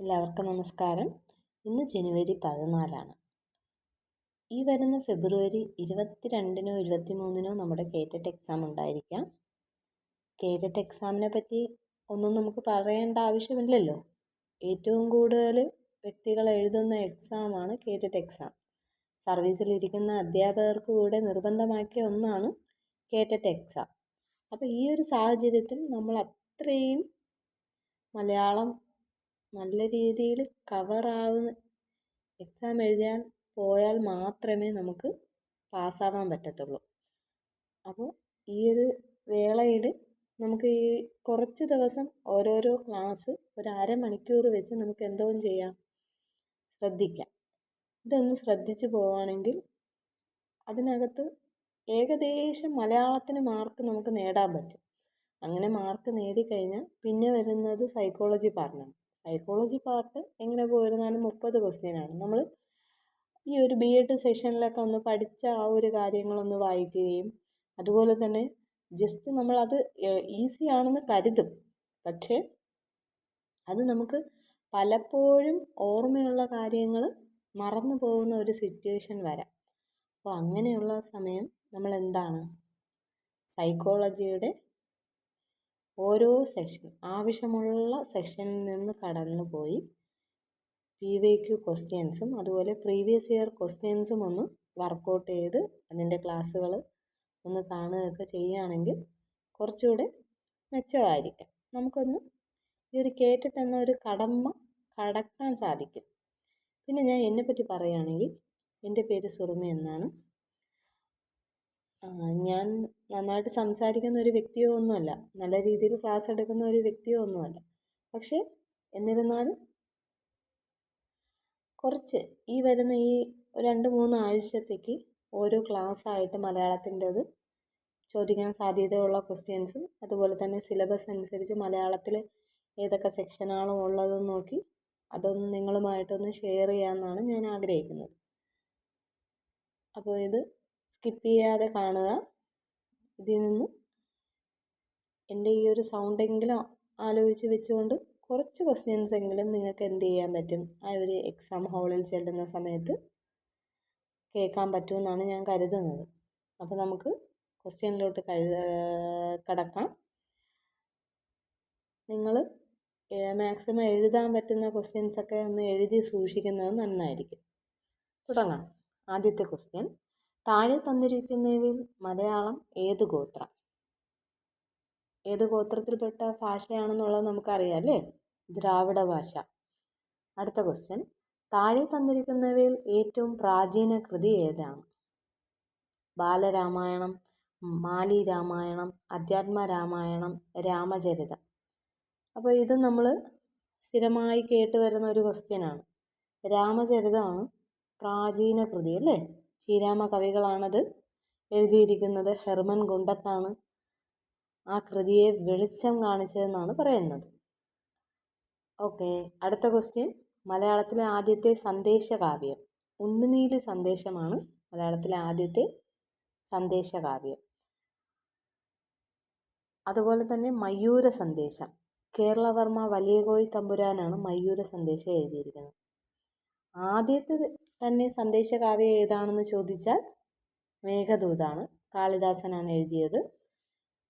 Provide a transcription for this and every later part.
എല്ലാവർക്കും നമസ്കാരം. ഇന്ന് ജനുവരി 14 ഈ വരുന്ന ഫെബ്രുവരി 22-നോ 23-നോ നമ്മുടെ കേറ്ററ്റ് എക്സാം ഉണ്ടായിരിക്കാം. കേറ്ററ്റ് എക്സാമിനെ പറ്റി ഒന്നും നമുക്ക് പറയേണ്ട ആവശ്യമില്ലല്ലോ. ഏറ്റവും കൂടുതൽ വ്യക്തികൾ എഴുതുന്ന എക്സാമാണ് കേറ്ററ്റ് എക്സാം. സർവീസിലിരിക്കുന്ന അധ്യാപകർക്ക് കൂടെ നിർബന്ധമാക്കിയ ഒന്നാണ് കേറ്ററ്റ് എക്സാം. അപ്പോൾ ഈ ഒരു സാഹചര്യത്തിൽ നമ്മൾ അത്രയും മലയാളം നല്ല രീതിയിൽ കവറാവുന്ന എക്സാം എഴുതാൻ പോയാൽ മാത്രമേ നമുക്ക് പാസ്സാവാൻ പറ്റത്തുള്ളൂ. അപ്പോൾ ഈ ഒരു വേളയിൽ നമുക്ക് ഈ കുറച്ച് ദിവസം ഓരോരോ ക്ലാസ് ഒരു അരമണിക്കൂർ വെച്ച് നമുക്ക് എന്തോന്നും ചെയ്യാം, ശ്രദ്ധിക്കാം. ഇതൊന്ന് ശ്രദ്ധിച്ചു പോവുകയാണെങ്കിൽ അതിനകത്ത് ഏകദേശം മലയാളത്തിന് മാർക്ക് നമുക്ക് നേടാൻ പറ്റും. അങ്ങനെ മാർക്ക് നേടിക്കഴിഞ്ഞാൽ പിന്നെ വരുന്നത് സൈക്കോളജി പാർട്ടാണ്. സൈക്കോളജി പാർട്ട് എങ്ങനെ പോയിരുന്നാലും 30 ക്വസ്റ്റ്യനാണ്. നമ്മൾ ഈ ഒരു BEd സെഷനിലൊക്കെ ഒന്ന് പഠിച്ച ആ ഒരു കാര്യങ്ങളൊന്ന് വായിക്കുകയും അതുപോലെ തന്നെ ജസ്റ്റ് നമ്മളത് ഈസി ആണെന്ന് കരുതും. പക്ഷേ അത് നമുക്ക് പലപ്പോഴും ഓർമ്മയുള്ള കാര്യങ്ങൾ മറന്നു പോകുന്ന ഒരു സിറ്റുവേഷൻ വരാം. അപ്പോൾ അങ്ങനെയുള്ള സമയം നമ്മൾ എന്താണ്, സൈക്കോളജിയുടെ ഓരോ സെക്ഷൻ ആവശ്യമുള്ള സെക്ഷനിൽ നിന്ന് കടന്നു പോയി PYQ ക്വസ്റ്റ്യൻസും അതുപോലെ പ്രീവിയസ് ഇയർ ക്വസ്റ്റ്യൻസും ഒന്ന് വർക്കൗട്ട് ചെയ്ത് അതിൻ്റെ ക്ലാസ്സുകൾ ഒന്ന് കാണുകയൊക്കെ ചെയ്യുകയാണെങ്കിൽ കുറച്ചുകൂടെ മെച്ചമായിരിക്കും. നമുക്കൊന്ന് ഈ ഒരു കേറ്ററ്റ് എന്ന ഒരു കടമ്പ കടക്കാൻ സാധിക്കും. പിന്നെ ഞാൻ എന്നെപ്പറ്റി പറയുകയാണെങ്കിൽ എൻ്റെ പേര് സുറുമി എന്നാണ്. ഞാൻ നന്നായിട്ട് സംസാരിക്കുന്ന ഒരു വ്യക്തിയോ ഒന്നുമല്ല, നല്ല രീതിയിൽ ക്ലാസ് എടുക്കുന്ന ഒരു വ്യക്തിയോ ഒന്നുമല്ല. പക്ഷേ എന്നിരുന്നാലും കുറച്ച് ഈ വരുന്ന ഈ 2-3 ആഴ്ചത്തേക്ക് ഓരോ ക്ലാസ്സായിട്ട് മലയാളത്തിൻ്റെത് ചോദിക്കാൻ സാധ്യതയുള്ള ക്വസ്റ്റ്യൻസും അതുപോലെ തന്നെ സിലബസ് അനുസരിച്ച് മലയാളത്തിൽ ഏതൊക്കെ സെക്ഷനാണോ ഉള്ളതെന്ന് നോക്കി അതൊന്ന് നിങ്ങളുമായിട്ടൊന്ന് ഷെയർ ചെയ്യാമെന്നാണ് ഞാൻ ആഗ്രഹിക്കുന്നത്. അപ്പോൾ ഇത് സ്കിപ്പ് ചെയ്യാതെ കാണുക. ഇതിൽ നിന്ന് എൻ്റെ ഈ ഒരു സൗണ്ടെങ്കിലും ആലോചിച്ച് വെച്ചുകൊണ്ട് കുറച്ച് ക്വസ്റ്റ്യൻസ് എങ്കിലും നിങ്ങൾക്ക് എന്ത് ചെയ്യാൻ പറ്റും, ആ ഒരു എക്സാം ഹാളിൽ ചെല്ലുന്ന സമയത്ത് കേൾക്കാൻ പറ്റുമെന്നാണ് ഞാൻ കരുതുന്നത്. അപ്പോൾ നമുക്ക് ക്വസ്റ്റ്യനിലോട്ട് കടക്കാം. നിങ്ങൾ മാക്സിമം എഴുതാൻ പറ്റുന്ന ക്വസ്റ്റ്യൻസൊക്കെ ഒന്ന് എഴുതി സൂക്ഷിക്കുന്നത് നന്നായിരിക്കും. തുടങ്ങാം. ആദ്യത്തെ ക്വസ്റ്റ്യൻ, താഴെ തന്നിരിക്കുന്നവയിൽ മലയാളം ഏത് ഗോത്രം? ഏത് ഗോത്രത്തിൽപ്പെട്ട ഭാഷയാണെന്നുള്ളത് നമുക്കറിയാം അല്ലേ? ദ്രാവിഡ ഭാഷ. അടുത്ത ക്വസ്റ്റ്യൻ, താഴെ തന്നിരിക്കുന്നവയിൽ ഏറ്റവും പ്രാചീന കൃതി ഏതാണ്? ബാലരാമായണം, മാലി രാമായണം, അധ്യാത്മ രാമായണം, രാമചരിതം. അപ്പോൾ ഇത് നമ്മൾ സ്ഥിരമായി കേട്ടുവരുന്ന ഒരു ക്വസ്റ്റ്യനാണ്. രാമചരിതമാണ് പ്രാചീന കൃതി അല്ലേ? ശ്രീരാമ കവികളാണത് എഴുതിയിരിക്കുന്നത്. ഹെർമൻ ഗുണ്ടത്താണ് ആ കൃതിയെ വെളിച്ചം കാണിച്ചതെന്നാണ് പറയുന്നത്. ഓക്കെ, അടുത്ത ക്വസ്റ്റ്യൻ, മലയാളത്തിലെ ആദ്യത്തെ സന്ദേശകാവ്യം. ഉണ്ണുനീലി സന്ദേശമാണ് മലയാളത്തിലെ ആദ്യത്തെ സന്ദേശകാവ്യം. അതുപോലെ തന്നെ മയൂര സന്ദേശം, കേരളവർമ്മ വലിയകോയി തമ്പുരാനാണ് മയൂര സന്ദേശം എഴുതിയിരിക്കുന്നത്. ആദ്യത്തെ തന്നെ സന്ദേശകാവ്യം ഏതാണെന്ന് ചോദിച്ചാൽ മേഘദൂതാണ്, കാളിദാസനാണ് എഴുതിയത്.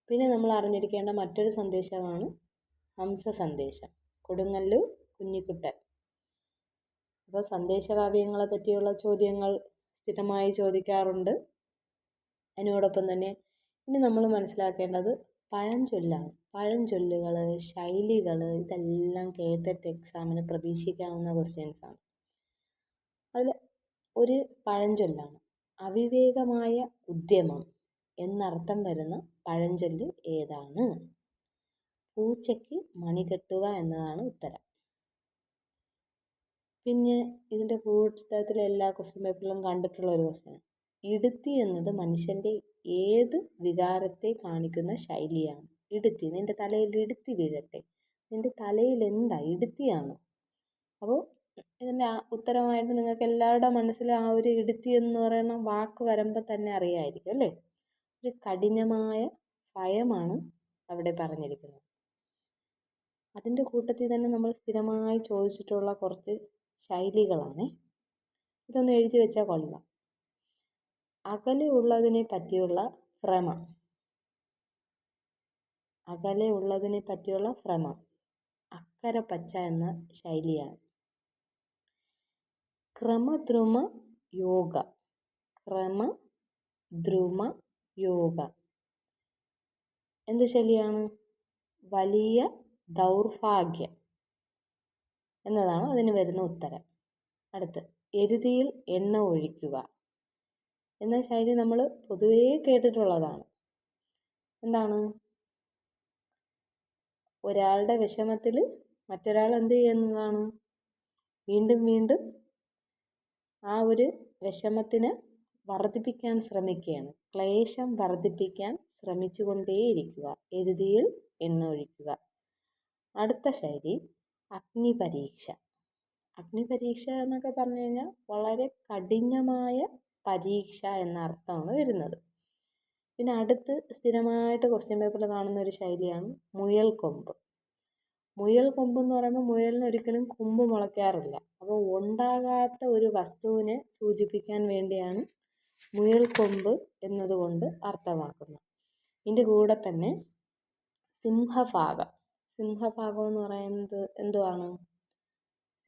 പിന്നെ നമ്മൾ അറിഞ്ഞിരിക്കേണ്ട മറ്റൊരു സന്ദേശമാണ് ഹംസ സന്ദേശം, കൊടുങ്ങല്ലൂർ കുഞ്ഞിക്കുട്ടൻ. അപ്പോൾ സന്ദേശകാവ്യങ്ങളെ പറ്റിയുള്ള ചോദ്യങ്ങൾ സ്ഥിരമായി ചോദിക്കാറുണ്ട്. അതിനോടൊപ്പം തന്നെ ഇനി നമ്മൾ മനസ്സിലാക്കേണ്ടത് പഴഞ്ചൊല്ലാണ്. പഴഞ്ചൊല്ലുകൾ, ശൈലികൾ, ഇതെല്ലാം കേറ്ററ്റ് എക്സാമിന് പ്രതീക്ഷിക്കാവുന്ന ക്വസ്റ്റ്യൻസാണ്. അതിൽ ഒരു പഴഞ്ചൊല്ലാണ് അവിവേകമായ ഉദ്യമം എന്നർത്ഥം വരുന്ന പഴഞ്ചൊല്ല് ഏതാണ്? പൂച്ചയ്ക്ക് മണി കെട്ടുക എന്നതാണ് ഉത്തരം. പിന്നെ ഇതിൻ്റെ കൂട്ടത്തിൽ എല്ലാ ക്വസ്റ്റ്യൻ പേപ്പറിലും കണ്ടിട്ടുള്ള ഒരു ക്വസ്റ്റ്യൻ, ഇടുത്തി എന്നത് മനുഷ്യൻ്റെ ഏത് വികാരത്തെ കാണിക്കുന്ന ശൈലിയാണ്? ഇടുത്തി, നിൻ്റെ തലയിൽ ഇടുത്തി വീഴട്ടെ, നിൻ്റെ തലയിൽ എന്താ ഇടുത്തിയാണ്? അപ്പോൾ ഇതിൻ്റെ ഉത്തരമായിട്ട് നിങ്ങൾക്ക് എല്ലാവരുടെ മനസ്സിൽ ആ ഒരു ഇടുത്തി എന്ന് പറയുന്ന വാക്ക് വരുമ്പോൾ തന്നെ അറിയാമായിരിക്കും അല്ലേ? ഒരു കഠിനമായ ഭയമാണ് അവിടെ പറഞ്ഞിരിക്കുന്നത്. അതിൻ്റെ കൂട്ടത്തിൽ തന്നെ നമ്മൾ സ്ഥിരമായി ചോദിച്ചിട്ടുള്ള കുറച്ച് ശൈലികളാണ്. ഇതൊന്ന് എഴുതി വെച്ചാൽ കൊള്ളാം. അകലെ ഉള്ളതിനെ പറ്റിയുള്ള ഭ്രമം. അകലെ ഉള്ളതിനെ പറ്റിയുള്ള ഭ്രമം അക്കര പച്ച എന്ന ശൈലിയാണ്. ക്രമദ്രുമ യോഗ. ക്രമദ്രുമ യോഗ എന്ത് ശൈലിയാണ്? വലിയ ദൗർഭാഗ്യം എന്നതാണ് അതിന് വരുന്ന ഉത്തരം. അടുത്ത് എരുതിയിൽ എണ്ണ ഒഴിക്കുക എന്ന ശൈലി നമ്മൾ പൊതുവേ കേട്ടിട്ടുള്ളതാണ്. എന്താണ്? ഒരാളുടെ വിഷമത്തിൽ മറ്റൊരാൾ എന്ത് ചെയ്യുന്നതാണ്? വീണ്ടും വീണ്ടും ആ ഒരു വിഷമത്തിന് വർദ്ധിപ്പിക്കാൻ ശ്രമിക്കുകയാണ്. ക്ലേശം വർദ്ധിപ്പിക്കാൻ ശ്രമിച്ചുകൊണ്ടേയിരിക്കുക. എരുതിയിൽ എണ്ണ ഒഴിക്കുക. അടുത്ത ശൈലി അഗ്നിപരീക്ഷ. അഗ്നിപരീക്ഷ എന്നൊക്കെ പറഞ്ഞു കഴിഞ്ഞാൽ വളരെ കഠിനമായ പരീക്ഷ എന്ന അർത്ഥമാണ് വരുന്നത്. പിന്നെ അടുത്ത് സ്ഥിരമായിട്ട് ക്വസ്റ്റ്യൻ പേപ്പറിൽ കാണുന്ന ഒരു ശൈലിയാണ് മുയൽ കൊമ്പ്. മുയൽ കൊമ്പ് എന്ന് പറയുമ്പോൾ മുയലിന് ഒരിക്കലും കൊമ്പ് മുളയ്ക്കാറില്ല. അപ്പോൾ ഉണ്ടാകാത്ത ഒരു വസ്തുവിനെ സൂചിപ്പിക്കാൻ വേണ്ടിയാണ് മുയൽ കൊമ്പ് എന്നതുകൊണ്ട് അർത്ഥമാക്കുന്നത്. ഇതിൻ്റെ കൂടെ തന്നെ സിംഹഭാഗം. സിംഹഭാഗം എന്ന് പറയുന്നത് എന്തുവാണ്?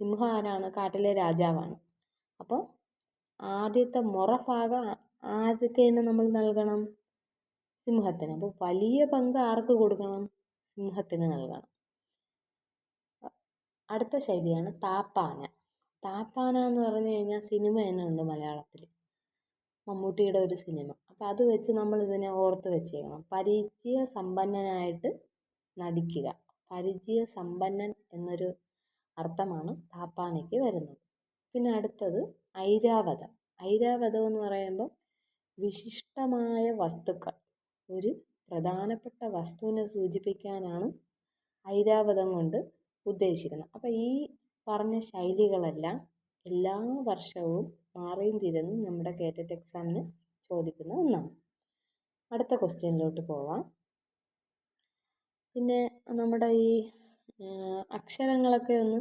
സിംഹം ആരാണ്? കാട്ടിലെ രാജാവാണ്. അപ്പോൾ ആദ്യത്തെ മുറഭാഗം ആർക്കെന്ന് നമ്മൾ നൽകണം? സിംഹത്തിന്. അപ്പോൾ വലിയ പങ്ക് ആർക്ക് കൊടുക്കണം? സിംഹത്തിന് നൽകണം. അടുത്ത ശൈലിയാണ് താപ്പാന. താപ്പാന എന്ന് പറഞ്ഞു കഴിഞ്ഞാൽ സിനിമ തന്നെ ഉണ്ട് മലയാളത്തിൽ, മമ്മൂട്ടിയുടെ ഒരു സിനിമ. അപ്പോൾ അത് വെച്ച് നമ്മൾ ഇതിനെ ഓർത്ത് വെച്ചേക്കണം. പരിചയ സമ്പന്നനായിട്ട് നടിക്കുക. പരിചയ സമ്പന്നൻ എന്നൊരു അർത്ഥമാണ് താപ്പാനയ്ക്ക് വരുന്നത്. പിന്നെ അടുത്തത് ഐരാവതം. ഐരാവതം എന്ന് പറയുമ്പോൾ വിശിഷ്ടമായ വസ്തുക്കൾ, ഒരു പ്രധാനപ്പെട്ട വസ്തുവിനെ സൂചിപ്പിക്കാനാണ് ഐരാവതം കൊണ്ട് ഉദ്ദേശിക്കുന്നത്. അപ്പോൾ ഈ പറഞ്ഞ ശൈലികളെല്ലാം എല്ലാ വർഷവും മാറിയും തിരിഞ്ഞും നമ്മുടെ കേറ്ററ്റ് എക്സാമിന് ചോദിക്കുന്ന ഒന്നാണ്. അടുത്ത ക്വസ്റ്റ്യനിലോട്ട് പോവാം. പിന്നെ നമ്മുടെ ഈ അക്ഷരങ്ങളൊക്കെ ഒന്ന്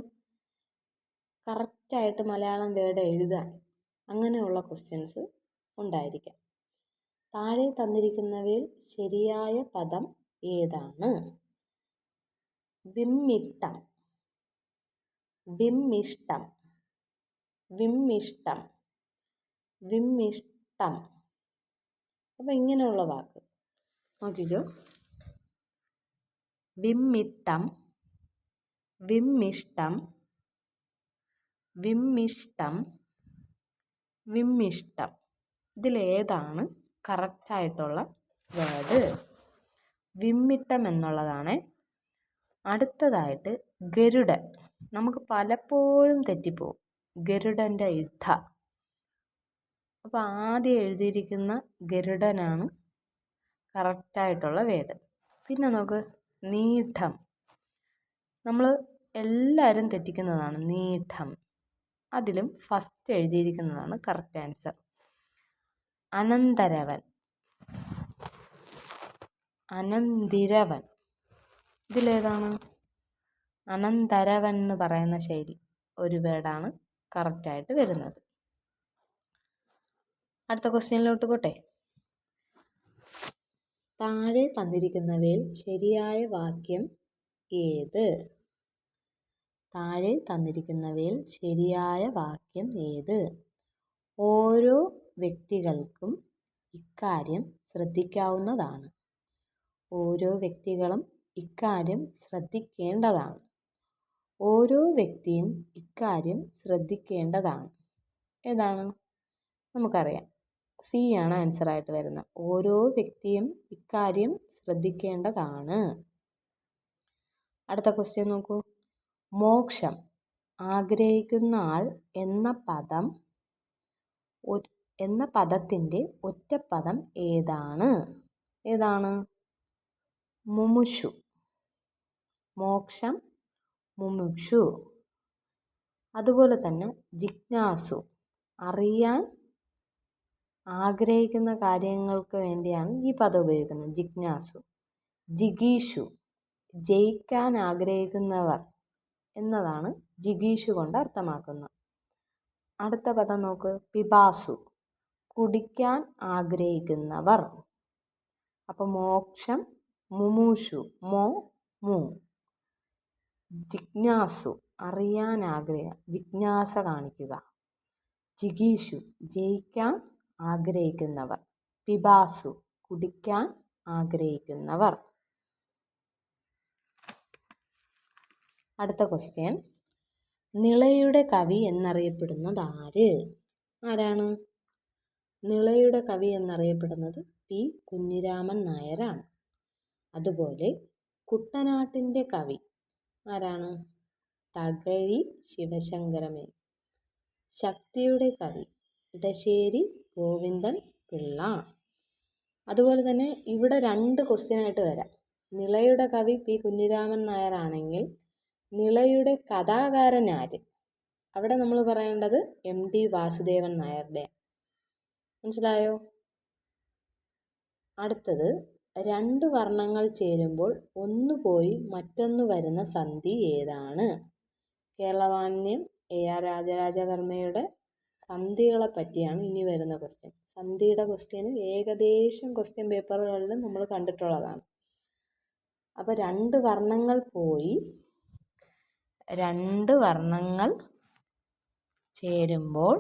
കറക്റ്റായിട്ട് മലയാളം വേർഡ് എഴുതാൻ അങ്ങനെയുള്ള ക്വസ്റ്റ്യൻസ് ഉണ്ടായിരിക്കാം. താഴെ തന്നിരിക്കുന്നവയിൽ ശരിയായ പദം ഏതാണ്? വിമ്മിഷ്ടം, വിമ്മിഷ്ടം, വിമ്മിഷ്ടം, വിമ്മിഷ്ടം. അപ്പോൾ ഇങ്ങനെയുള്ള വാക്ക് നോക്കിക്കോ. വിമ്മിട്ടം, വിമ്മിഷ്ടം, വിമ്മിഷ്ടം, വിമ്മിഷ്ടം. ഇതിലേതാണ് കറക്റ്റായിട്ടുള്ള വേർഡ്? വിമ്മിട്ടം എന്നുള്ളതാണ്. അടുത്തതായിട്ട് ഗരുഡൻ. നമുക്ക് പലപ്പോഴും തെറ്റിപ്പോവും. ഗരുഡൻ്റെ ഇഡ. അപ്പോൾ ആദ്യം എഴുതിയിരിക്കുന്ന ഗരുഡനാണ് കറക്റ്റായിട്ടുള്ള വേർഡ്. പിന്നെ നമുക്ക് നീഠം. നമ്മൾ എല്ലാവരും തെറ്റിക്കുന്നതാണ് നീഠം. അതിലും ഫസ്റ്റ് എഴുതിയിരിക്കുന്നതാണ് കറക്റ്റ് ആൻസർ. അനന്തരവൻ, അനന്തിരവൻ. ഇതിലേതാണ്? അനന്തരവൻ എന്ന് പറയുന്ന ശൈലി ഒരു വേർഡാണ് കറക്റ്റായിട്ട് വരുന്നത്. അടുത്ത ക്വസ്റ്റ്യനിലോട്ട് പോട്ടെ. താഴെ തന്നിരിക്കുന്നവയിൽ ശരിയായ വാക്യം ഏത്? താഴെ തന്നിരിക്കുന്നവയിൽ ശരിയായ വാക്യം ഏത്? ഓരോ വ്യക്തികൾക്കും ഇക്കാര്യം ശ്രദ്ധിക്കാവുന്നതാണ്. ഓരോ വ്യക്തികളും ഇക്കാര്യം ശ്രദ്ധിക്കേണ്ടതാണ്. ഓരോ വ്യക്തിയും ഇക്കാര്യം ശ്രദ്ധിക്കേണ്ടതാണ്. ഏതാണ്? നമുക്കറിയാം, സി ആണ് ആൻസറായിട്ട് വരുന്നത്. ഓരോ വ്യക്തിയും ഇക്കാര്യം ശ്രദ്ധിക്കേണ്ടതാണ്. അടുത്ത ക്വസ്റ്റ്യൻ നോക്കൂ. മോക്ഷം ആഗ്രഹിക്കുന്ന ആൾ എന്ന പദത്തിൻ്റെ ഒറ്റപ്പദം ഏതാണ്? ഏതാണ്? മുമുക്ഷു. മോക്ഷം, മുമുക്ഷു. അതുപോലെ തന്നെ ജിജ്ഞാസു, അറിയാൻ ആഗ്രഹിക്കുന്ന കാര്യങ്ങൾക്ക് വേണ്ടിയാണ് ഈ പദം ഉപയോഗിക്കുന്നത്. ജിജ്ഞാസു. ജിഗീഷു, ജയിക്കാൻ ആഗ്രഹിക്കുന്നവർ എന്നതാണ് ജിഗീഷു കൊണ്ട് അർത്ഥമാക്കുന്നത്. അടുത്ത പദം നോക്ക്, പിപാസു, കുടിക്കാൻ ആഗ്രഹിക്കുന്നവർ. അപ്പോൾ മോക്ഷം മുമൂഷു, മോ മു. ജിജ്ഞാസു, അറിയാൻ ജിജ്ഞാസ കാണിക്കുക. ജിഗീഷു, ജയിക്കാൻ ആഗ്രഹിക്കുന്നവർ. പിപാസു, കുടിക്കാൻ ആഗ്രഹിക്കുന്നവർ. അടുത്ത ക്വസ്റ്റ്യൻ, നിളയുടെ കവി എന്നറിയപ്പെടുന്നത് ആര്? ആരാണ്? നിളയുടെ കവി എന്നറിയപ്പെടുന്നത് പി കുഞ്ഞിരാമൻ നായരാണ്. അതുപോലെ കുട്ടനാട്ടിൻ്റെ കവി ആരാണ്? തകഴി ശിവശങ്കരമേനോൻ. ശക്തിയുടെ കവി ഇടശ്ശേരി ഗോവിന്ദൻ പിള്ള. അതുപോലെ തന്നെ ഇവിടെ 2 ക്വസ്റ്റ്യനായിട്ട് വരാം. നിളയുടെ കവി പി കുഞ്ഞിരാമൻ നായരാണെങ്കിൽ നിളയുടെ കഥാകാരൻ ആര്? അവിടെ നമ്മൾ പറയേണ്ടത് MD വാസുദേവൻ നായരുടെ. മനസ്സിലായോ? അടുത്തത്, 2 വർണ്ണങ്ങൾ ചേരുമ്പോൾ ഒന്ന് പോയി മറ്റൊന്ന് വരുന്ന സന്ധി ഏതാണ്? കേരളവാണ്യം AR രാജരാജവർമ്മയുടെ സന്ധികളെ പറ്റിയാണ് ഇനി വരുന്ന ക്വസ്റ്റ്യൻ. സന്ധിയുടെ ക്വസ്റ്റ്യന് ഏകദേശം ക്വസ്റ്റ്യൻ പേപ്പറുകളിൽ നമ്മൾ കണ്ടിട്ടുള്ളതാണ്. അപ്പോൾ 2 വർണ്ണങ്ങൾ പോയി 2 വർണ്ണങ്ങൾ ചേരുമ്പോൾ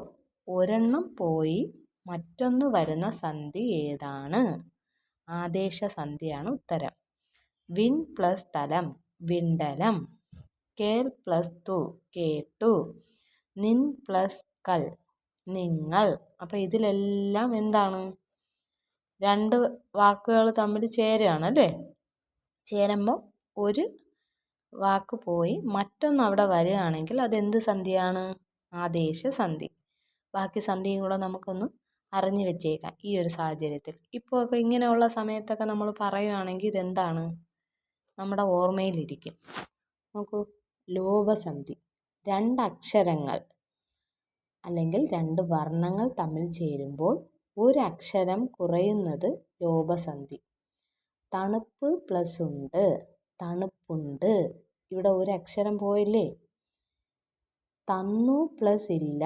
ഒരെണ്ണം പോയി മറ്റൊന്ന് വരുന്ന സന്ധി ഏതാണ്? ആദേശസന്ധിയാണ് ഉത്തരം. വിൻ പ്ലസ് തലം, വിണ്ടലം. കേൾ പ്ലസ് തു, കേട്ടു. നിൻ പ്ലസ് കൽ, നിങ്ങൾ. അപ്പോൾ ഇതിലെല്ലാം എന്താണ്? 2 വാക്കുകൾ തമ്മിൽ ചേരുകയാണ് അല്ലേ? ചേരുമ്പോൾ ഒരു വാക്ക് പോയി മറ്റൊന്ന് അവിടെ വരികയാണെങ്കിൽ അതെന്ത് സന്ധിയാണ്? ആദേശസന്ധി. ബാക്കി സന്ധിയും കൂടെ നമുക്കൊന്ന് അറിഞ്ഞു വെച്ചേക്കാം ഈ ഒരു സാഹചര്യത്തിൽ. ഇപ്പോൾ ഇങ്ങനെയുള്ള സമയത്തൊക്കെ നമ്മൾ പറയുകയാണെങ്കിൽ ഇതെന്താണ്? നമ്മുടെ ഓർമ്മയിലിരിക്കും. നോക്കൂ, ലോപസന്ധി. 2 അക്ഷരങ്ങൾ അല്ലെങ്കിൽ 2 വർണ്ണങ്ങൾ തമ്മിൽ ചേരുമ്പോൾ ഒരു അക്ഷരം കുറയുന്നത് ലോപസന്ധി. തണുപ്പ് പ്ലസ് ഉണ്ട്, തണുപ്പുണ്ട്. ഇവിടെ ഒരു അക്ഷരം പോയില്ലേ? തന്നു പ്ലസ് ഇല്ല,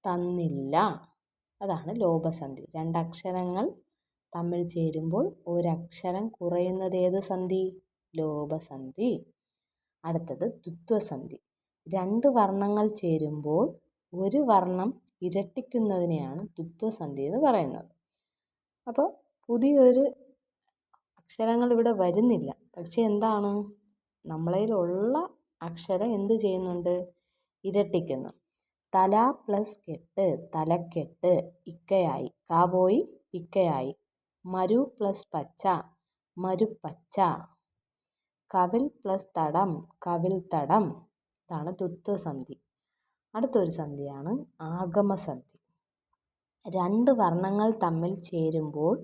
തന്നില്ല. അതാണ് ലോപസന്ധി. 2 അക്ഷരങ്ങൾ തമ്മിൽ ചേരുമ്പോൾ ഒരക്ഷരം കുറയുന്നത് ഏത് സന്ധി? ലോപസന്ധി. അടുത്തത് ദ്വിത്വസന്ധി. 2 വർണ്ണങ്ങൾ ചേരുമ്പോൾ ഒരു വർണ്ണം ഇരട്ടിക്കുന്നതിനെയാണ് ദ്വിത്വസന്ധി എന്ന് പറയുന്നത്. അപ്പോൾ പുതിയൊരു അക്ഷരങ്ങൾ ഇവിടെ വരുന്നില്ല. പക്ഷെ എന്താണ്? നമ്മളതിലുള്ള അക്ഷരം എന്ത് ചെയ്യുന്നുണ്ട്? ഇരട്ടിക്കുന്നു. തല പ്ലസ് കെട്ട്, തലക്കെട്ട്. ഇക്കയായി, കാ പോയി ഇക്കയായി. മരു പ്ലസ് പച്ച, മരുപ്പച്ച. കവിൽ പ്ലസ് തടം, കവിൽ തടം. ഇതാണ് ദ്വിത്വസന്ധി. അടുത്തൊരു സന്ധിയാണ് ആഗമസന്ധി. 2 വർണ്ണങ്ങൾ തമ്മിൽ ചേരുമ്പോൾ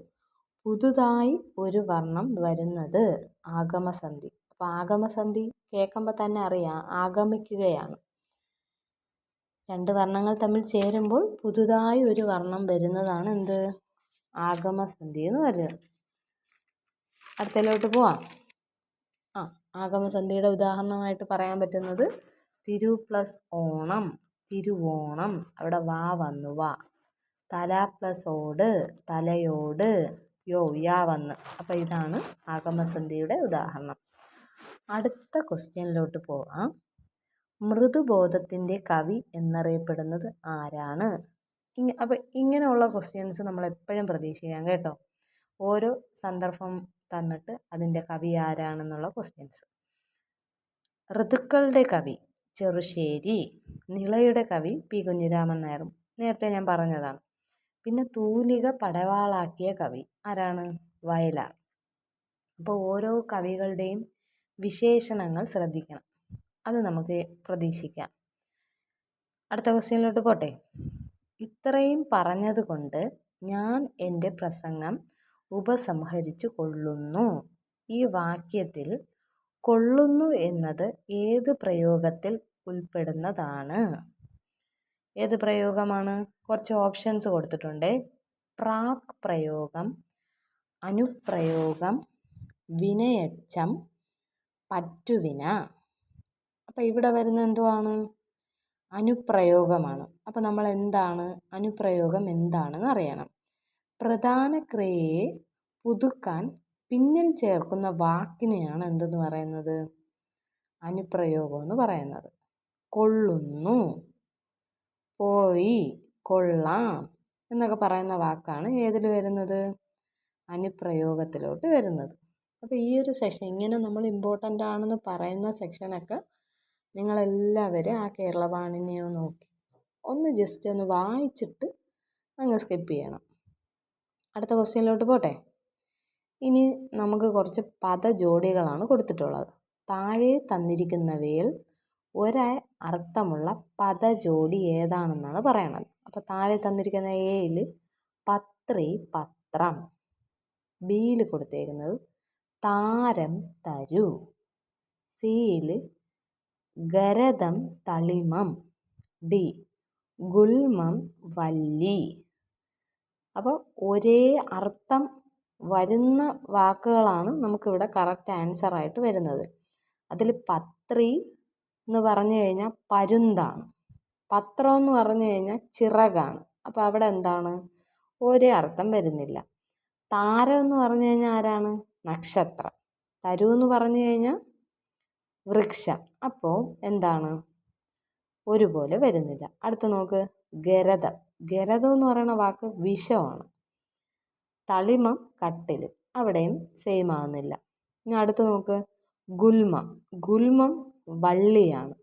പുതുതായി ഒരു വർണ്ണം വരുന്നത് ആഗമസന്ധി. അപ്പോൾ ആഗമസന്ധി കേൾക്കുമ്പോൾ തന്നെ അറിയാം, ആഗമിക്കുകയാണ്. 2 വർണ്ണങ്ങൾ തമ്മിൽ ചേരുമ്പോൾ പുതുതായി ഒരു വർണ്ണം വരുന്നതാണ് എന്ത്? ആഗമസന്ധി എന്ന് പറയുന്നത്. അടുത്തതിലോട്ട് പോവാം. ആഗമസന്ധിയുടെ ഉദാഹരണമായിട്ട് പറയാൻ പറ്റുന്നത് തിരു പ്ലസ് ഓണം, തിരുവോണം. അവിടെ വാ വന്നു, വാ. തല പ്ലസ് ഓട്, തലയോട്. യാ വന്ന്. അപ്പോൾ ഇതാണ് ആഗമസന്ധിയുടെ ഉദാഹരണം. അടുത്ത ക്വസ്റ്റ്യനിലോട്ട് പോവാം. മൃദുബോധത്തിൻ്റെ കവി എന്നറിയപ്പെടുന്നത് ആരാണ്? അപ്പോൾ ഇങ്ങനെയുള്ള ക്വസ്റ്റ്യൻസ് നമ്മൾ എപ്പോഴും പ്രതീക്ഷിക്കാം കേട്ടോ. ഓരോ സന്ദർഭം തന്നിട്ട് അതിൻ്റെ കവി ആരാണെന്നുള്ള ക്വസ്റ്റ്യൻസ്. ഋതുക്കളുടെ കവി ചെറുശ്ശേരി. നിളയുടെ കവി പി കുഞ്ഞിരാമൻ നായരും നേരത്തെ ഞാൻ പറഞ്ഞതാണ്. പിന്നെ തൂലിക പടവാളാക്കിയ കവി ആരാണ്? വയലാർ. അപ്പോൾ ഓരോ കവികളുടെയും വിശേഷണങ്ങൾ ശ്രദ്ധിക്കണം, അത് നമുക്ക് പ്രതീക്ഷിക്കാം. അടുത്ത ക്വസ്റ്റ്യനിലോട്ട് പോട്ടെ. ഇത്രയും പറഞ്ഞതുകൊണ്ട് ഞാൻ എൻ്റെ പ്രസംഗം ഉപസംഹരിച്ചു കൊള്ളുന്നു. ഈ വാക്യത്തിൽ കൊള്ളുന്നു എന്നത് ഏത് പ്രയോഗത്തിൽ ഉൾപ്പെടുന്നതാണ്? ഏത് പ്രയോഗമാണ്? കുറച്ച് ഓപ്ഷൻസ് കൊടുത്തിട്ടുണ്ട്. പ്രാക് പ്രയോഗം, അനുപ്രയോഗം, വിനയച്ചം, പറ്റുവിന. അപ്പം ഇവിടെ വരുന്ന എന്തുവാണ്? അനുപ്രയോഗമാണ്. അപ്പം നമ്മൾ എന്താണ് അനുപ്രയോഗം എന്താണെന്ന് അറിയണം. പ്രധാന ക്രിയയെ പുതുക്കാൻ പിന്നിൽ ചേർക്കുന്ന വാക്കിനെയാണ് എന്തെന്ന് പറയുന്നത്? അനുപ്രയോഗം എന്ന് പറയുന്നത്. കൊള്ളുന്നു, പോയി, കൊള്ളാം എന്നൊക്കെ പറയുന്ന വാക്കാണ് ഏതിൽ വരുന്നത്? അനുപ്രയോഗത്തിലോട്ട് വരുന്നത്. അപ്പോൾ ഈ ഒരു സെക്ഷൻ ഇങ്ങനെ നമ്മൾ ഇമ്പോർട്ടൻ്റ് ആണെന്ന് പറയുന്ന സെക്ഷനൊക്കെ നിങ്ങളെല്ലാവരും ആ കേരള പാണിനിയെ നോക്കി ഒന്ന് ജസ്റ്റ് ഒന്ന് വായിച്ചിട്ട് അങ്ങ് സ്കിപ്പ് ചെയ്യണം. അടുത്ത ക്വസ്റ്റ്യനിലോട്ട് പോട്ടെ. ഇനി നമുക്ക് കുറച്ച് പദജോഡികളാണ് കൊടുത്തിട്ടുള്ളത്. താഴെ തന്നിരിക്കുന്നവയിൽ ഒരർത്ഥമുള്ള പദജോഡി ഏതാണെന്നാണ് പറയണത്. അപ്പോൾ താഴെ തന്നിരിക്കുന്ന എയിൽ പത്രി പത്രം, ബിയിൽ കൊടുത്തേക്കുന്നത് താരം തരു, സിയിൽ ഗരതം തളിമം, ഡി ഗുൽമം വല്ലി. അപ്പോൾ ഒരേ അർത്ഥം വരുന്ന വാക്കുകളാണ് നമുക്കിവിടെ കറക്റ്റ് ആൻസർ ആയിട്ട് വരുന്നത്. അതിൽ പത്രി എന്ന് പറഞ്ഞു കഴിഞ്ഞാൽ പരുന്താണ്, പത്രം എന്ന് പറഞ്ഞു കഴിഞ്ഞാൽ ചിറകാണ്. അപ്പോൾ അവിടെ എന്താണ്? ഒരേ അർത്ഥം വരുന്നില്ല. താരം എന്ന് പറഞ്ഞു കഴിഞ്ഞാൽ ആരാണ്? നക്ഷത്രം. തരു എന്ന് പറഞ്ഞു കഴിഞ്ഞാൽ വൃക്ഷം. അപ്പോൾ എന്താണ്? ഒരുപോലെ വരുന്നില്ല. അടുത്ത് നോക്ക്, ഗരതം. ഗരതം എന്ന് പറയുന്ന വാക്ക് വിഷമാണ്. തളിമം കട്ടിൽ, അവിടെയും സെയിം ആകുന്നില്ല. ഇനി അടുത്ത് നോക്ക്, ഗുൽമം. ഗുൽമം വള്ളിയാണ്.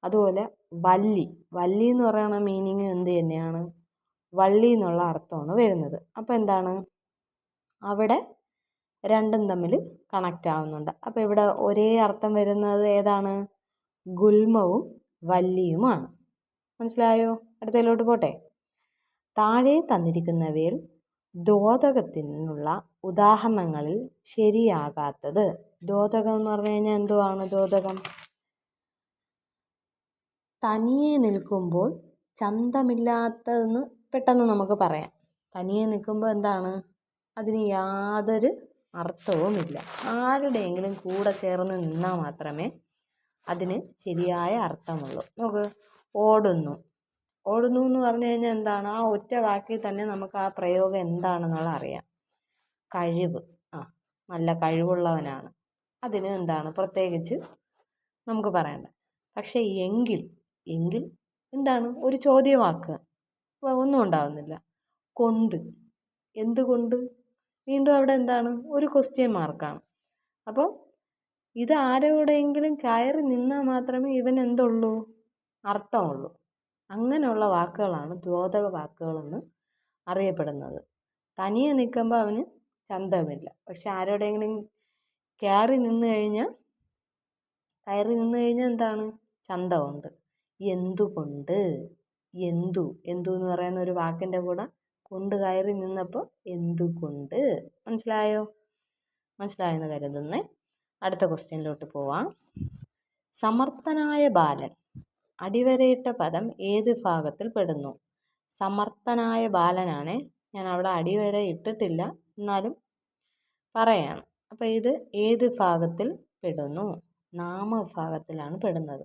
അതുപോലെ വല്ലി, വല്ലി എന്ന് പറയുന്ന മീനിങ് എന്ത് തന്നെയാണ്? വള്ളി എന്നുള്ള അർത്ഥമാണ് വരുന്നത്. അപ്പോൾ എന്താണ്? അവിടെ രണ്ടും തമ്മിൽ കണക്റ്റ് ആവുന്നുണ്ട്. അപ്പോൾ ഇവിടെ ഒരേ അർത്ഥം വരുന്നത് ഏതാണ്? ഗുൽമവും വല്ലിയുമാണ്. മനസ്സിലായോ? അടുത്തതിലോട്ട് പോട്ടെ. താഴെ തന്നിരിക്കുന്നവയിൽ ദ്യോതകത്തിനുള്ള ഉദാഹരണങ്ങളിൽ ശരിയാകാത്തത്. ദ്യോതകം എന്ന് പറഞ്ഞു കഴിഞ്ഞാൽ എന്തുവാണ് ദ്യോതകം? തനിയെ നിൽക്കുമ്പോൾ ചന്തമില്ലാത്തതെന്ന് പെട്ടെന്ന് നമുക്ക് പറയാം. തനിയെ നിൽക്കുമ്പോൾ എന്താണ്? അതിന് യാതൊരു അർത്ഥവുമില്ല. ആരുടെയെങ്കിലും കൂടെ ചേർന്ന് നിന്നാൽ മാത്രമേ അതിന് ശരിയായ അർത്ഥമുള്ളൂ. നോക്ക്, ഓടുന്നു. ഓടുന്നു എന്ന് പറഞ്ഞു കഴിഞ്ഞാൽ എന്താണ്? ആ ഒറ്റ വാക്കിൽ തന്നെ നമുക്ക് ആ പ്രയോഗം എന്താണെന്നുള്ള അറിയാം. കഴിവ്, നല്ല കഴിവുള്ളവനാണ്. അതിന് എന്താണ് പ്രത്യേകിച്ച് നമുക്ക് പറയണ്ട. പക്ഷേ എങ്കിൽ എന്താണ്? ഒരു ചോദ്യവാക്ക്, ഒന്നും ഉണ്ടാവുന്നില്ല. കൊണ്ട്, എന്തുകൊണ്ട്? വീണ്ടും അവിടെ എന്താണ്? ഒരു ക്വസ്റ്റ്യൻ മാർക്കാണ്. അപ്പോൾ ഇത് ആരോടെങ്കിലും കയറി നിന്നാൽ മാത്രമേ ഇവൻ എന്തുള്ളൂ? അർത്ഥമുള്ളൂ. അങ്ങനെയുള്ള വാക്കുകളാണ് ദ്യോതക വാക്കുകളെന്ന് അറിയപ്പെടുന്നത്. തനിയെ നിൽക്കുമ്പോൾ അവന് ചന്തമില്ല. പക്ഷെ ആരോടെങ്കിലും കയറി നിന്ന് കഴിഞ്ഞാൽ എന്താണ്? ചന്തമുണ്ട്. എന്തുകൊണ്ട്, എന്തു എന്ന് പറയുന്ന ഒരു വാക്കിൻ്റെ കൂടെ കൊണ്ട് കയറി നിന്നപ്പോൾ എന്തുകൊണ്ട്. മനസ്സിലായെന്ന് കരുതുന്നേ. അടുത്ത ക്വസ്റ്റ്യനിലോട്ട് പോവാം. സമർത്ഥനായ ബാലൻ അടിവരയിട്ട പദം ഏത് ഭാഗത്തിൽ പെടുന്നു? സമർത്ഥനായ ബാലനാണ്. ഞാൻ അവിടെ അടിവര ഇട്ടിട്ടില്ല, എന്നാലും പറയാണ്. അപ്പോൾ ഇത് ഏത് ഭാഗത്തിൽ പെടുന്നു? നാമവിഭാഗത്തിലാണ് പെടുന്നത്.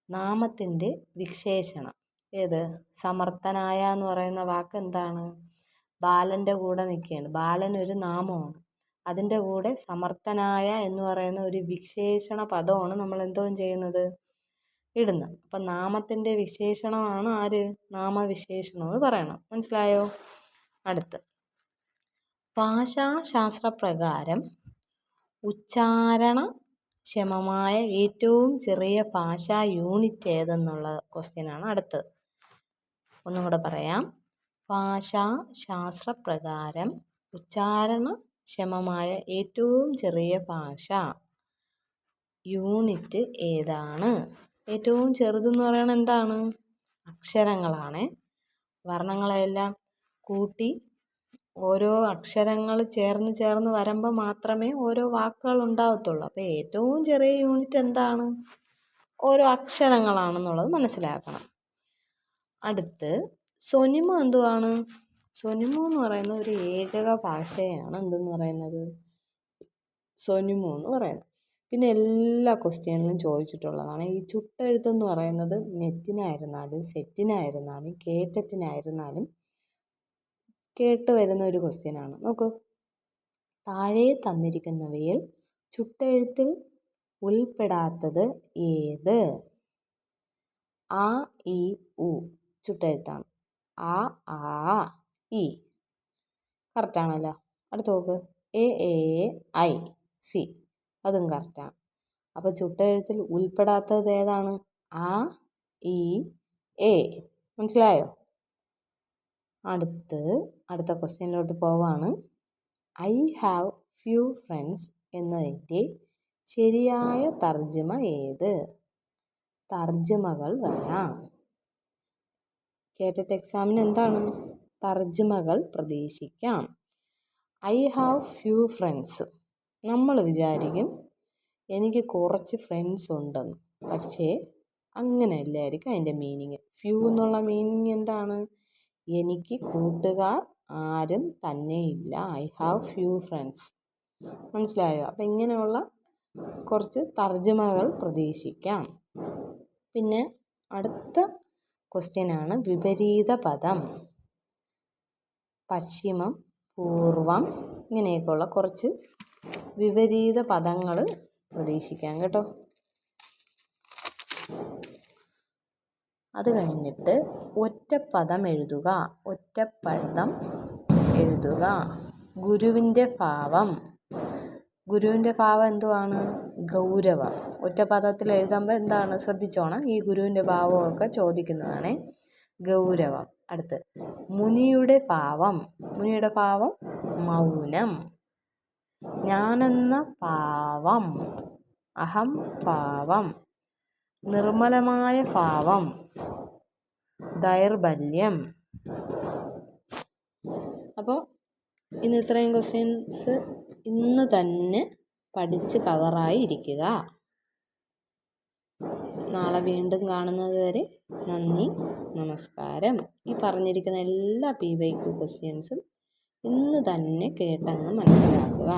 നാമത്തിൻ്റെ വിശേഷണം ഏത്? സമർത്ഥനായ എന്ന് പറയുന്ന വാക്ക് എന്താണ്? ബാലൻ്റെ കൂടെ നിൽക്കുകയാണ്. ബാലൻ ഒരു നാമമാണ്. അതിൻ്റെ കൂടെ സമർത്ഥനായ എന്ന് പറയുന്ന ഒരു വിശേഷണ പദമാണ് നമ്മൾ എന്തോ ചെയ്യുന്നത്? ഇടുന്നത്. അപ്പം നാമത്തിൻ്റെ വിശേഷണമാണ് ആര്? നാമവിശേഷണം എന്ന് പറയണം. മനസ്സിലായോ? അടുത്ത്, ഭാഷാശാസ്ത്രപ്രകാരം ഉച്ചാരണക്ഷമമായ ഏറ്റവും ചെറിയ ഭാഷാ യൂണിറ്റ് ഏതെന്നുള്ള ക്വസ്റ്റ്യനാണ് അടുത്തത്. ഒന്നും കൂടെ പറയാം. ഭാഷാശാസ്ത്രപ്രകാരം ഉച്ചാരണക്ഷമമായ ഏറ്റവും ചെറിയ ഭാഷ യൂണിറ്റ് ഏതാണ്? ഏറ്റവും ചെറുതെന്ന് പറയുന്നത് എന്താണ്? അക്ഷരങ്ങളാണ്. വർണ്ണങ്ങളെല്ലാം കൂട്ടി ഓരോ അക്ഷരങ്ങൾ ചേർന്ന് വരുമ്പോൾ മാത്രമേ ഓരോ വാക്കുകൾ ഉണ്ടാകത്തുള്ളൂ. അപ്പോൾ ഏറ്റവും ചെറിയ യൂണിറ്റ് എന്താണ്? ഓരോ അക്ഷരങ്ങളാണെന്നുള്ളത് മനസ്സിലാക്കണം. അടുത്ത്, സ്വനിമം എന്തുവാണ്? സ്വനിമം എന്ന് പറയുന്ന ഒരു ഏകക ഭാഷയാണ് എന്തെന്ന് പറയുന്നത്? സ്വനിമം എന്ന് പറയുന്നത്. പിന്നെ എല്ലാ ക്വസ്റ്റ്യനിലും ചോദിച്ചിട്ടുള്ളതാണ്. ഈ ചുട്ടെഴുത്തെന്ന് പറയുന്നത് നെറ്റിനായിരുന്നാലും സെറ്റിനായിരുന്നാലും കേറ്ററ്റിനായിരുന്നാലും കേട്ട് വരുന്ന ഒരു ക്വസ്റ്റ്യനാണ്. നോക്കൂ, താഴെ തന്നിരിക്കുന്നവയിൽ ചുട്ടെഴുത്തിൽ ഉൾപ്പെടാത്തത് ഏത്? ആ, ഇ, ഉ ചുട്ടെഴുത്താണ്. ആ, ആ, ഇ കറക്റ്റാണല്ലോ. അടുത്ത് നോക്ക്, എ, ഐ, സി അതും കറക്റ്റാണ്. അപ്പോൾ ചുട്ടെഴുത്തിൽ ഉൾപ്പെടാത്തത് ഏതാണ്? ആ, ഇ, എ. മനസ്സിലായോ? അടുത്ത ക്വസ്റ്റ്യനിലോട്ട് പോവാണ്. ഐ ഹാവ് ഫ്യൂ ഫ്രണ്ട്സ് എന്നതിൻ്റെ ശരിയായ തർജ്ജിമ ഏത്? തർജ്ജിമകൾ വരാം. കേട്ടിട്ട് എക്സാമിന് എന്താണ്? തർജ്ജിമകൾ പ്രതീക്ഷിക്കാം. ഐ ഹാവ് ഫ്യൂ ഫ്രണ്ട്സ്, നമ്മൾ വിചാരിക്കും എനിക്ക് കുറച്ച് ഫ്രണ്ട്സ് ഉണ്ടെന്ന്. പക്ഷേ അങ്ങനെയല്ലായിരിക്കും അതിൻ്റെ മീനിങ്. ഫ്യൂ എന്നുള്ള മീനിങ് എന്താണ്? എനിക്ക് കൂട്ടുകാർ ആരും തന്നെയില്ല. I have few friends. മനസ്സിലായോ? അപ്പം ഇങ്ങനെയുള്ള കുറച്ച് തർജ്ജിമകൾ പ്രതീക്ഷിക്കാം. പിന്നെ അടുത്ത ക്വസ്റ്റ്യനാണ് വിപരീത പദം. പശ്ചിമം, പൂർവം ഇങ്ങനെയൊക്കെയുള്ള കുറച്ച് വിപരീത പദങ്ങൾ പ്രതീക്ഷിക്കാം കേട്ടോ. അത് കഴിഞ്ഞിട്ട് ഒറ്റപ്പദം എഴുതുക. ഒറ്റപ്പദം എഴുതുക. ഗുരുവിൻ്റെ ഭാവം. ഗുരുവിൻ്റെ ഭാവം എന്തുവാണ്? ഗൗരവം. ഒറ്റപ്പദത്തിൽ എഴുതുമ്പോൾ എന്താണ്? ശ്രദ്ധിച്ചോണം, ഈ ഗുരുവിൻ്റെ ഭാവമൊക്കെ ചോദിക്കുന്നതാണ്. ഗൗരവം. അടുത്ത് മുനിയുടെ ഭാവം. മുനിയുടെ ഭാവം മൗനം. ഞാനെന്ന ഭാവം അഹം ഭാവം. നിർമ്മലമായ ഭാവം ദൗർബല്യം. അപ്പോൾ ഇന്ന് ഇത്രയും ക്വസ്റ്റ്യൻസ് ഇന്ന് തന്നെ പഠിച്ച് കവറായി ഇരിക്കുക. നാളെ വീണ്ടും കാണുന്നത് വരെ നന്ദി, നമസ്കാരം. ഈ പറഞ്ഞിരിക്കുന്ന എല്ലാ PYQ ക്വസ്റ്റ്യൻസും ഇന്ന് തന്നെ കേട്ടങ്ങ് മനസ്സിലാക്കുക.